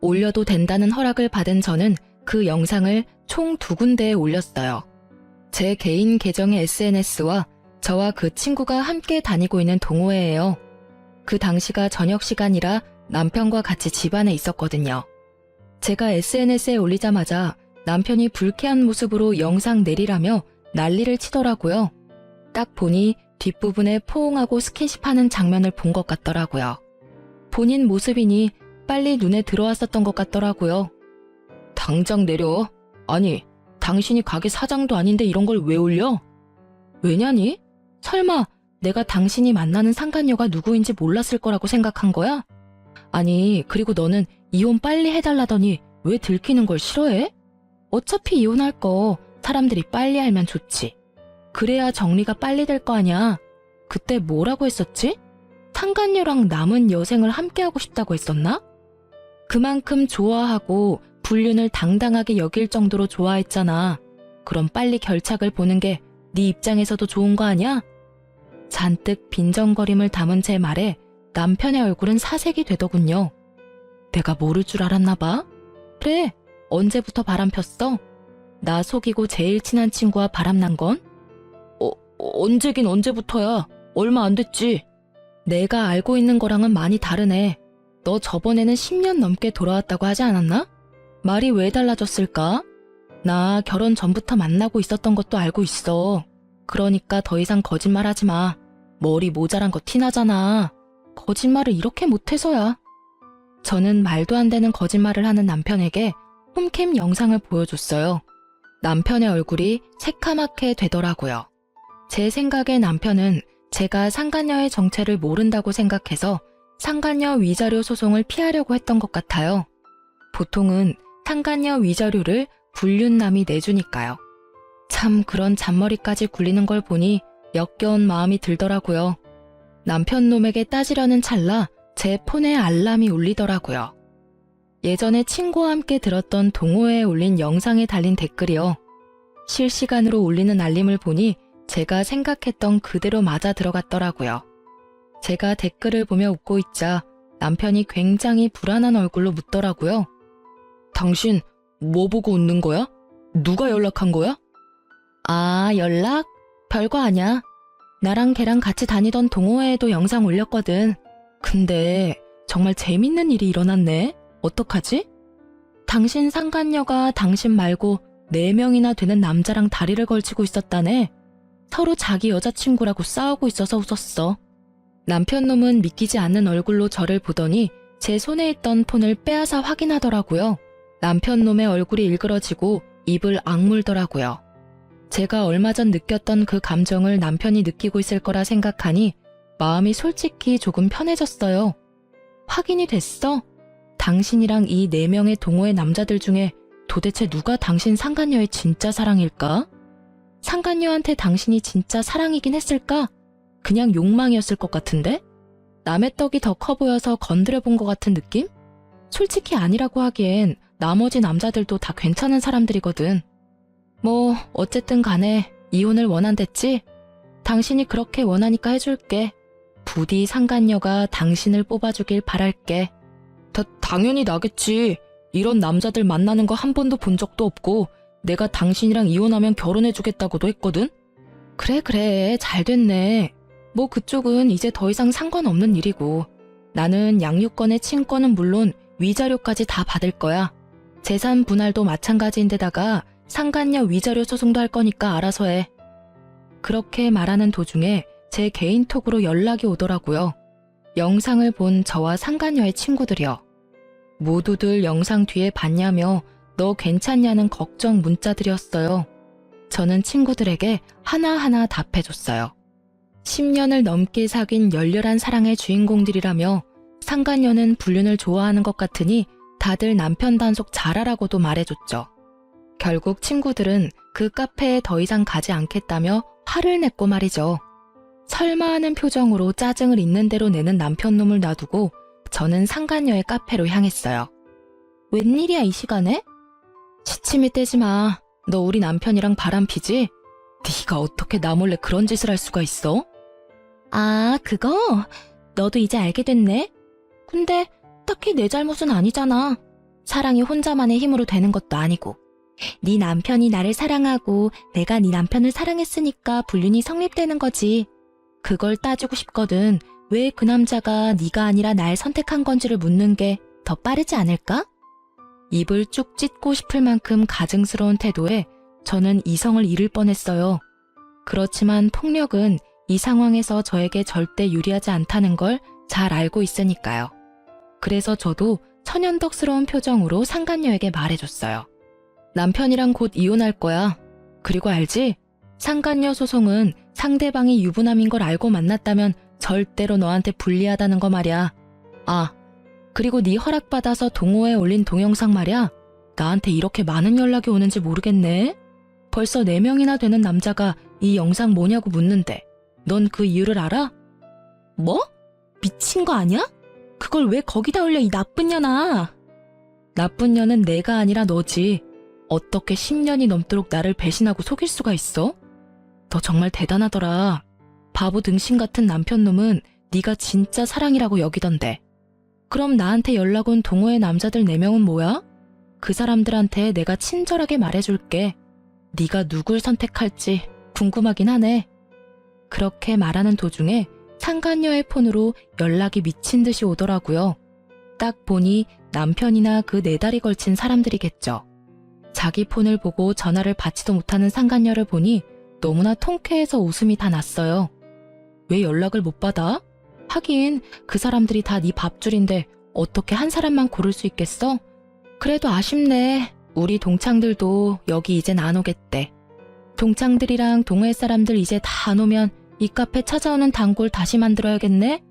올려도 된다는 허락을 받은 저는 그 영상을 총 2군데에 올렸어요. 제 개인 계정의 SNS와 저와 그 친구가 함께 다니고 있는 동호회예요. 그 당시가 저녁 시간이라 남편과 같이 집안에 있었거든요. 제가 SNS에 올리자마자 남편이 불쾌한 모습으로 영상 내리라며 난리를 치더라고요. 딱 보니 뒷부분에 포옹하고 스킨십하는 장면을 본 것 같더라고요. 본인 모습이니 빨리 눈에 들어왔었던 것 같더라고요. 당장 내려. 아니, 당신이 가게 사장도 아닌데 이런 걸 왜 올려? 왜냐니? 설마 내가 당신이 만나는 상간녀가 누구인지 몰랐을 거라고 생각한 거야? 아니, 그리고 너는 이혼 빨리 해달라더니 왜 들키는 걸 싫어해? 어차피 이혼할 거 사람들이 빨리 알면 좋지. 그래야 정리가 빨리 될 거 아냐. 그때 뭐라고 했었지? 상간녀랑 남은 여생을 함께하고 싶다고 했었나? 그만큼 좋아하고 불륜을 당당하게 여길 정도로 좋아했잖아. 그럼 빨리 결착을 보는 게 네 입장에서도 좋은 거 아니야? 잔뜩 빈정거림을 담은 제 말에 남편의 얼굴은 사색이 되더군요. 내가 모를 줄 알았나 봐? 그래, 언제부터 바람 폈어? 나 속이고 제일 친한 친구와 바람난 건? 언제긴 언제부터야. 얼마 안 됐지. 내가 알고 있는 거랑은 많이 다르네. 너 저번에는 10년 넘게 돌아왔다고 하지 않았나? 말이 왜 달라졌을까? 나 결혼 전부터 만나고 있었던 것도 알고 있어. 그러니까 더 이상 거짓말 하지 마. 머리 모자란 거 티나잖아. 거짓말을 이렇게 못해서야. 저는 말도 안 되는 거짓말을 하는 남편에게 홈캠 영상을 보여줬어요. 남편의 얼굴이 새카맣게 되더라고요. 제 생각에 남편은 제가 상간녀의 정체를 모른다고 생각해서 상간녀 위자료 소송을 피하려고 했던 것 같아요. 보통은 상간녀 위자료를 불륜남이 내주니까요. 참 그런 잔머리까지 굴리는 걸 보니 역겨운 마음이 들더라고요. 남편 놈에게 따지려는 찰나 제 폰에 알람이 울리더라고요. 예전에 친구와 함께 들었던 동호회에 올린 영상에 달린 댓글이요. 실시간으로 울리는 알림을 보니 제가 생각했던 그대로 맞아 들어갔더라고요. 제가 댓글을 보며 웃고 있자 남편이 굉장히 불안한 얼굴로 묻더라고요. 당신 뭐 보고 웃는 거야? 누가 연락한 거야? 아, 연락? 별거 아냐. 나랑 걔랑 같이 다니던 동호회에도 영상 올렸거든. 근데 정말 재밌는 일이 일어났네. 어떡하지? 당신 상간녀가 당신 말고 4명이나 되는 남자랑 다리를 걸치고 있었다네. 서로 자기 여자친구라고 싸우고 있어서 웃었어. 남편 놈은 믿기지 않는 얼굴로 저를 보더니 제 손에 있던 폰을 빼앗아 확인하더라고요. 남편 놈의 얼굴이 일그러지고 입을 악물더라고요. 제가 얼마 전 느꼈던 그 감정을 남편이 느끼고 있을 거라 생각하니 마음이 솔직히 조금 편해졌어요. 확인이 됐어? 당신이랑 이 4명의 동호회 남자들 중에 도대체 누가 당신 상간녀의 진짜 사랑일까? 상간녀한테 당신이 진짜 사랑이긴 했을까? 그냥 욕망이었을 것 같은데? 남의 떡이 더 커 보여서 건드려본 것 같은 느낌? 솔직히 아니라고 하기엔 나머지 남자들도 다 괜찮은 사람들이거든. 뭐 어쨌든 간에 이혼을 원한댔지? 당신이 그렇게 원하니까 해줄게. 부디 상간녀가 당신을 뽑아주길 바랄게. 당연히 나겠지. 이런 남자들 만나는 거 한 번도 본 적도 없고 내가 당신이랑 이혼하면 결혼해주겠다고도 했거든? 그래 잘 됐네. 뭐 그쪽은 이제 더 이상 상관없는 일이고 나는 양육권의 친권은 물론 위자료까지 다 받을 거야. 재산 분할도 마찬가지인데다가 상간녀 위자료 소송도 할 거니까 알아서 해. 그렇게 말하는 도중에 제 개인톡으로 연락이 오더라고요. 영상을 본 저와 상간녀의 친구들이요. 모두들 영상 뒤에 봤냐며 너 괜찮냐는 걱정 문자들이었어요. 저는 친구들에게 하나하나 답해줬어요. 10년을 넘게 사귄 열렬한 사랑의 주인공들이라며 상간녀는 불륜을 좋아하는 것 같으니 다들 남편 단속 잘하라고도 말해줬죠. 결국 친구들은 그 카페에 더 이상 가지 않겠다며 화를 냈고 말이죠. 설마 하는 표정으로 짜증을 있는 대로 내는 남편 놈을 놔두고 저는 상간녀의 카페로 향했어요. 웬일이야 이 시간에? 시침이 떼지 마. 너 우리 남편이랑 바람피지? 네가 어떻게 나 몰래 그런 짓을 할 수가 있어? 아, 그거? 너도 이제 알게 됐네? 근데 딱히 내 잘못은 아니잖아. 사랑이 혼자만의 힘으로 되는 것도 아니고. 네 남편이 나를 사랑하고 내가 네 남편을 사랑했으니까 불륜이 성립되는 거지. 그걸 따지고 싶거든. 왜 그 남자가 네가 아니라 날 선택한 건지를 묻는 게 더 빠르지 않을까? 입을 쭉 찢고 싶을 만큼 가증스러운 태도에 저는 이성을 잃을 뻔했어요. 그렇지만 폭력은 이 상황에서 저에게 절대 유리하지 않다는 걸 잘 알고 있으니까요. 그래서 저도 천연덕스러운 표정으로 상간녀에게 말해줬어요. 남편이랑 곧 이혼할 거야. 그리고 알지? 상간녀 소송은 상대방이 유부남인 걸 알고 만났다면 절대로 너한테 불리하다는 거 말이야. 아, 그리고 네 허락받아서 동호회에 올린 동영상 말이야. 나한테 이렇게 많은 연락이 오는지 모르겠네. 벌써 4명이나 되는 남자가 이 영상 뭐냐고 묻는데 넌 그 이유를 알아? 뭐? 미친 거 아니야? 그걸 왜 거기다 올려 이 나쁜 년아. 나쁜 년은 내가 아니라 너지. 어떻게 10년이 넘도록 나를 배신하고 속일 수가 있어? 너 정말 대단하더라. 바보 등신 같은 남편놈은 네가 진짜 사랑이라고 여기던데. 그럼 나한테 연락 온 동호회 남자들 4명은 뭐야? 그 사람들한테 내가 친절하게 말해줄게. 네가 누굴 선택할지 궁금하긴 하네. 그렇게 말하는 도중에 상간녀의 폰으로 연락이 미친 듯이 오더라고요. 딱 보니 남편이나 그 4달이 걸친 사람들이겠죠. 자기 폰을 보고 전화를 받지도 못하는 상간녀를 보니 너무나 통쾌해서 웃음이 다 났어요. 왜 연락을 못 받아? 하긴 그 사람들이 다 네 밥줄인데 어떻게 한 사람만 고를 수 있겠어? 그래도 아쉽네. 우리 동창들도 여기 이젠 안 오겠대. 동창들이랑 동호회 사람들 이제 다 안 오면 이 카페 찾아오는 단골 다시 만들어야겠네?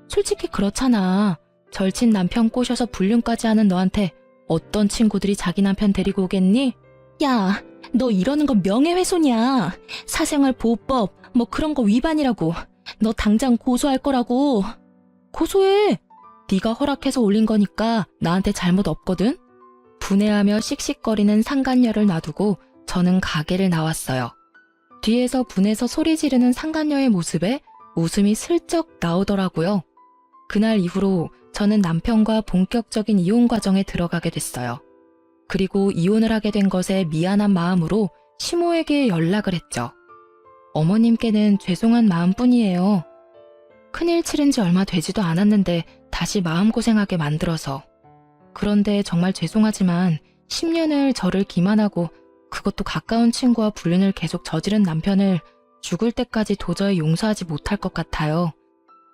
솔직히 그렇잖아. 절친 남편 꼬셔서 불륜까지 하는 너한테 어떤 친구들이 자기 남편 데리고 오겠니? 야, 너 이러는 거 명예훼손이야. 사생활 보호법 뭐 그런 거 위반이라고. 너 당장 고소할 거라고. 고소해. 네가 허락해서 올린 거니까 나한테 잘못 없거든. 분해하며 씩씩거리는 상간녀를 놔두고 저는 가게를 나왔어요. 뒤에서 분해서 소리 지르는 상간녀의 모습에 웃음이 슬쩍 나오더라고요. 그날 이후로 저는 남편과 본격적인 이혼 과정에 들어가게 됐어요. 그리고 이혼을 하게 된 것에 미안한 마음으로 시모에게 연락을 했죠. 어머님께는 죄송한 마음뿐이에요. 큰일 치른 지 얼마 되지도 않았는데 다시 마음고생하게 만들어서. 그런데 정말 죄송하지만 10년을 저를 기만하고 그것도 가까운 친구와 불륜을 계속 저지른 남편을 죽을 때까지 도저히 용서하지 못할 것 같아요.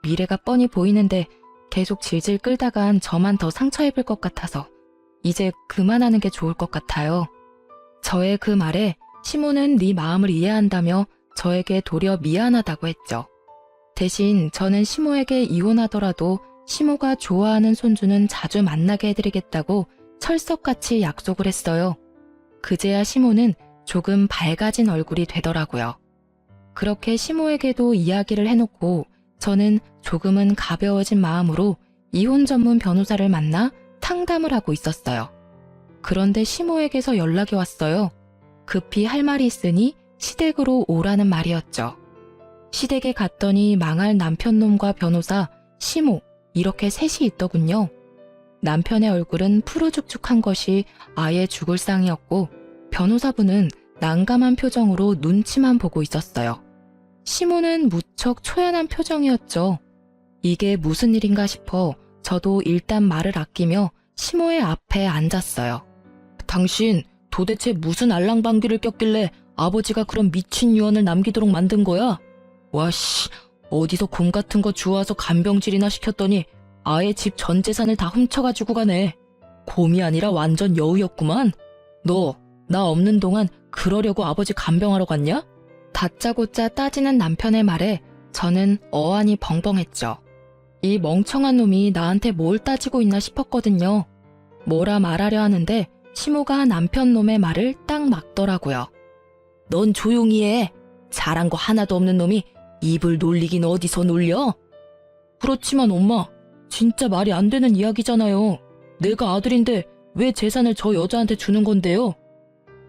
미래가 뻔히 보이는데 계속 질질 끌다간 저만 더 상처 입을 것 같아서 이제 그만하는 게 좋을 것 같아요. 저의 그 말에 시모는 네 마음을 이해한다며 저에게 도리어 미안하다고 했죠. 대신 저는 시모에게 이혼하더라도 시모가 좋아하는 손주는 자주 만나게 해드리겠다고 철석같이 약속을 했어요. 그제야 시모는 조금 밝아진 얼굴이 되더라고요. 그렇게 시모에게도 이야기를 해놓고 저는 조금은 가벼워진 마음으로 이혼 전문 변호사를 만나 상담을 하고 있었어요. 그런데 시모에게서 연락이 왔어요. 급히 할 말이 있으니 시댁으로 오라는 말이었죠. 시댁에 갔더니 망할 남편놈과 변호사, 시모 이렇게 셋이 있더군요. 남편의 얼굴은 푸르죽죽한 것이 아예 죽을 상이었고 변호사분은 난감한 표정으로 눈치만 보고 있었어요. 시모는 무척 초연한 표정이었죠. 이게 무슨 일인가 싶어 저도 일단 말을 아끼며 시모의 앞에 앉았어요. 당신 도대체 무슨 알랑방귀를 꼈길래 아버지가 그런 미친 유언을 남기도록 만든 거야? 와씨, 어디서 곰 같은 거 주워와서 간병질이나 시켰더니 아예 집 전 재산을 다 훔쳐가지고 가네. 곰이 아니라 완전 여우였구만. 너 나 없는 동안 그러려고 아버지 간병하러 갔냐? 다짜고짜 따지는 남편의 말에 저는 어안이 벙벙했죠. 이 멍청한 놈이 나한테 뭘 따지고 있나 싶었거든요. 뭐라 말하려 하는데 시모가 남편 놈의 말을 딱 막더라고요. 넌 조용히 해. 잘한 거 하나도 없는 놈이 입을 놀리긴 어디서 놀려? 그렇지만 엄마, 진짜 말이 안 되는 이야기잖아요. 내가 아들인데 왜 재산을 저 여자한테 주는 건데요?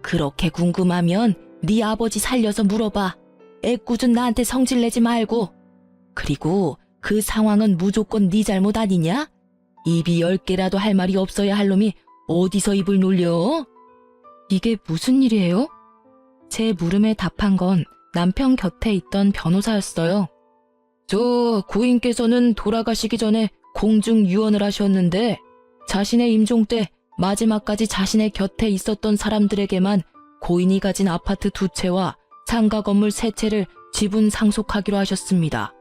그렇게 궁금하면 네 아버지 살려서 물어봐. 애꿎은 나한테 성질내지 말고. 그리고 그 상황은 무조건 네 잘못 아니냐? 입이 10개라도 할 말이 없어야 할 놈이 어디서 입을 놀려? 이게 무슨 일이에요? 제 물음에 답한 건 남편 곁에 있던 변호사였어요. 저 고인께서는 돌아가시기 전에 공중 유언을 하셨는데 자신의 임종 때 마지막까지 자신의 곁에 있었던 사람들에게만 고인이 가진 아파트 2채와 상가 건물 3채를 지분 상속하기로 하셨습니다.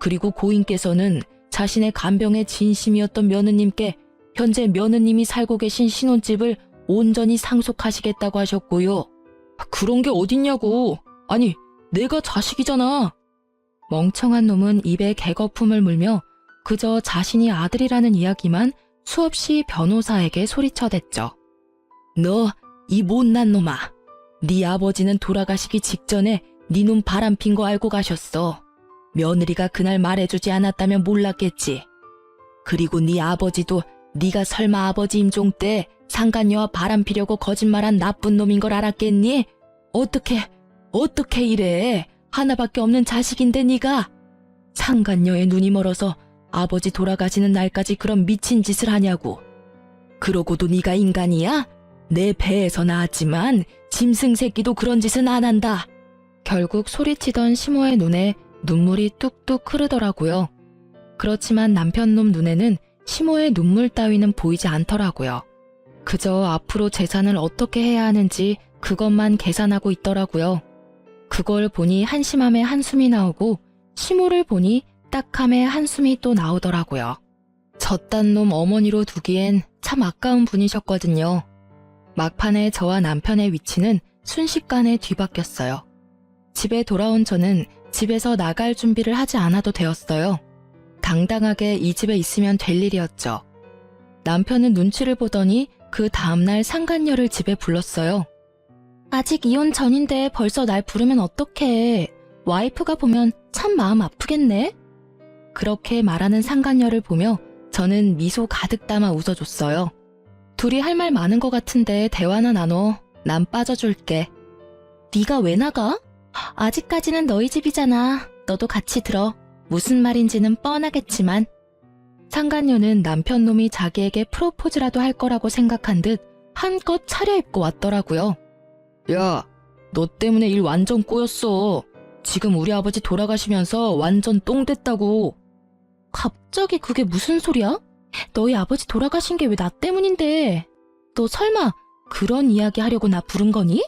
그리고 고인께서는 자신의 간병의 진심이었던 며느님께 현재 며느님이 살고 계신 신혼집을 온전히 상속하시겠다고 하셨고요. 그런 게 어딨냐고. 아니, 내가 자식이잖아. 멍청한 놈은 입에 개거품을 물며 그저 자신이 아들이라는 이야기만 수없이 변호사에게 소리쳐댔죠. 너 이 못난 놈아. 네 아버지는 돌아가시기 직전에 네 놈 바람핀 거 알고 가셨어. 며느리가 그날 말해주지 않았다면 몰랐겠지. 그리고 네 아버지도 네가 설마 아버지 임종 때 상간녀와 바람피려고 거짓말한 나쁜 놈인 걸 알았겠니? 어떻게 이래? 하나밖에 없는 자식인데 네가. 상간녀의 눈이 멀어서 아버지 돌아가시는 날까지 그런 미친 짓을 하냐고. 그러고도 네가 인간이야? 내 배에서 나왔지만 짐승 새끼도 그런 짓은 안 한다. 결국 소리치던 시모의 눈에 눈물이 뚝뚝 흐르더라고요. 그렇지만 남편놈 눈에는 시모의 눈물 따위는 보이지 않더라고요. 그저 앞으로 재산을 어떻게 해야 하는지 그것만 계산하고 있더라고요. 그걸 보니 한심함에 한숨이 나오고 시모를 보니 딱함에 한숨이 또 나오더라고요. 저딴 놈 어머니로 두기엔 참 아까운 분이셨거든요. 막판에 저와 남편의 위치는 순식간에 뒤바뀌었어요. 집에 돌아온 저는 집에서 나갈 준비를 하지 않아도 되었어요. 당당하게 이 집에 있으면 될 일이었죠. 남편은 눈치를 보더니 그 다음날 상간녀를 집에 불렀어요. 아직 이혼 전인데 벌써 날 부르면 어떡해. 와이프가 보면 참 마음 아프겠네. 그렇게 말하는 상간녀를 보며 저는 미소 가득 담아 웃어줬어요. 둘이 할 말 많은 것 같은데 대화나 나눠. 난 빠져줄게. 네가 왜 나가? 아직까지는 너희 집이잖아. 너도 같이 들어. 무슨 말인지는 뻔하겠지만. 상간녀는 남편놈이 자기에게 프로포즈라도 할 거라고 생각한 듯 한껏 차려입고 왔더라고요. 야, 너 때문에 일 완전 꼬였어. 지금 우리 아버지 돌아가시면서 완전 똥 됐다고. 갑자기 그게 무슨 소리야? 너희 아버지 돌아가신 게 왜 나 때문인데. 너 설마 그런 이야기 하려고 나 부른 거니?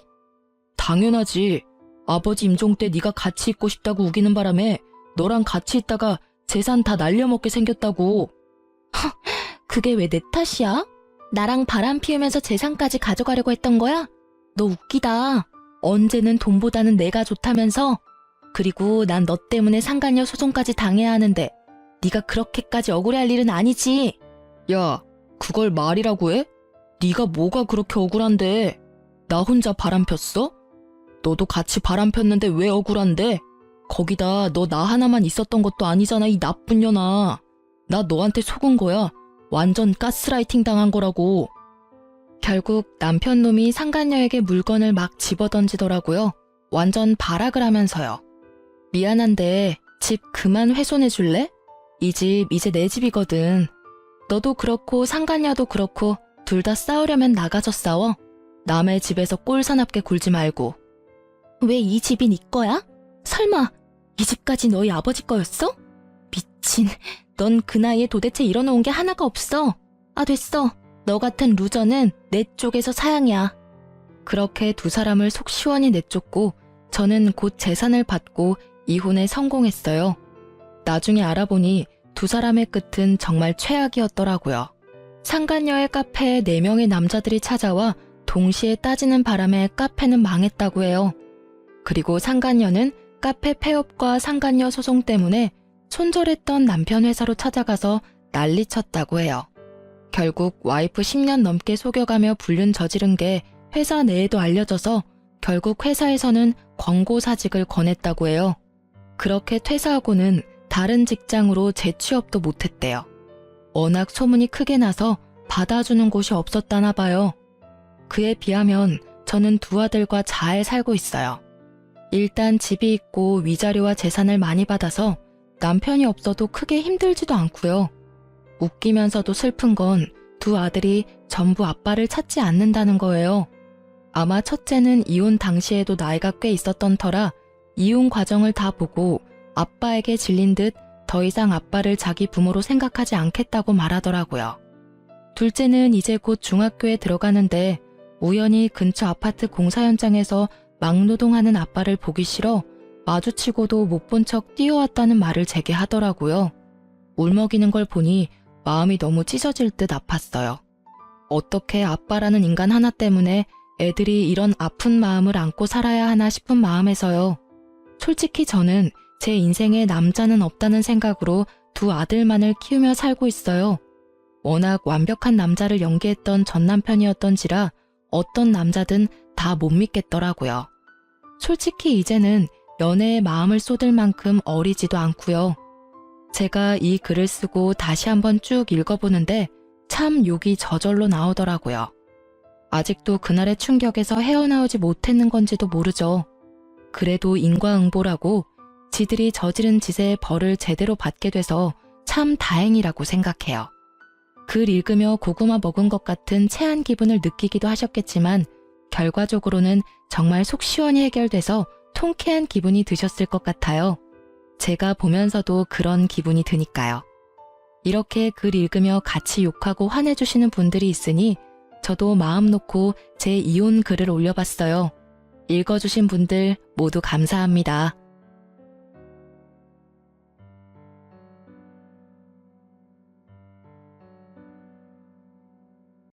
당연하지. 아버지 임종 때 네가 같이 있고 싶다고 우기는 바람에 너랑 같이 있다가 재산 다 날려먹게 생겼다고. 그게 왜 내 탓이야? 나랑 바람 피우면서 재산까지 가져가려고 했던 거야? 너 웃기다. 언제는 돈보다는 내가 좋다면서? 그리고 난 너 때문에 상간녀 소송까지 당해야 하는데 네가 그렇게까지 억울해할 일은 아니지. 야, 그걸 말이라고 해? 네가 뭐가 그렇게 억울한데? 나 혼자 바람 폈어? 너도 같이 바람 폈는데 왜 억울한데? 거기다 너 나 하나만 있었던 것도 아니잖아, 이 나쁜 년아. 나 너한테 속은 거야. 완전 가스라이팅 당한 거라고. 결국 남편 놈이 상간녀에게 물건을 막 집어던지더라고요. 완전 발악을 하면서요. 미안한데 집 그만 훼손해 줄래? 이 집 이제 내 집이거든. 너도 그렇고 상간녀도 그렇고 둘 다 싸우려면 나가서 싸워. 남의 집에서 꼴사납게 굴지 말고. 왜 이 집이 네 거야? 설마 이 집까지 너희 아버지 거였어? 미친, 넌 그 나이에 도대체 일어놓은 게 하나가 없어. 아, 됐어. 너 같은 루저는 내 쪽에서 사양이야. 그렇게 두 사람을 속 시원히 내쫓고 저는 곧 재산을 받고 이혼에 성공했어요. 나중에 알아보니 두 사람의 끝은 정말 최악이었더라고요. 상간녀의 카페에 4명의 남자들이 찾아와 동시에 따지는 바람에 카페는 망했다고 해요. 그리고 상간녀는 카페 폐업과 상간녀 소송 때문에 손절했던 남편 회사로 찾아가서 난리쳤다고 해요. 결국 와이프 10년 넘게 속여가며 불륜 저지른 게 회사 내에도 알려져서 결국 회사에서는 권고사직을 권했다고 해요. 그렇게 퇴사하고는 다른 직장으로 재취업도 못했대요. 워낙 소문이 크게 나서 받아주는 곳이 없었다나 봐요. 그에 비하면 저는 두 아들과 잘 살고 있어요. 일단 집이 있고 위자료와 재산을 많이 받아서 남편이 없어도 크게 힘들지도 않고요. 웃기면서도 슬픈 건 두 아들이 전부 아빠를 찾지 않는다는 거예요. 아마 첫째는 이혼 당시에도 나이가 꽤 있었던 터라 이혼 과정을 다 보고 아빠에게 질린 듯 더 이상 아빠를 자기 부모로 생각하지 않겠다고 말하더라고요. 둘째는 이제 곧 중학교에 들어가는데 우연히 근처 아파트 공사 현장에서 막노동하는 아빠를 보기 싫어 마주치고도 못 본 척 뛰어왔다는 말을 제게 하더라고요. 울먹이는 걸 보니 마음이 너무 찢어질 듯 아팠어요. 어떻게 아빠라는 인간 하나 때문에 애들이 이런 아픈 마음을 안고 살아야 하나 싶은 마음에서요. 솔직히 저는 제 인생에 남자는 없다는 생각으로 두 아들만을 키우며 살고 있어요. 워낙 완벽한 남자를 연기했던 전 남편이었던지라 어떤 남자든 다 못 믿겠더라고요. 솔직히 이제는 연애에 마음을 쏟을 만큼 어리지도 않고요. 제가 이 글을 쓰고 다시 한번 쭉 읽어보는데 참 욕이 저절로 나오더라고요. 아직도 그날의 충격에서 헤어나오지 못했는 건지도 모르죠. 그래도 인과응보라고 지들이 저지른 짓의 벌을 제대로 받게 돼서 참 다행이라고 생각해요. 글 읽으며 고구마 먹은 것 같은 체한 기분을 느끼기도 하셨겠지만 결과적으로는 정말 속 시원히 해결돼서 통쾌한 기분이 드셨을 것 같아요. 제가 보면서도 그런 기분이 드니까요. 이렇게 글 읽으며 같이 욕하고 화내주시는 분들이 있으니 저도 마음 놓고 제 이혼 글을 올려봤어요. 읽어주신 분들 모두 감사합니다.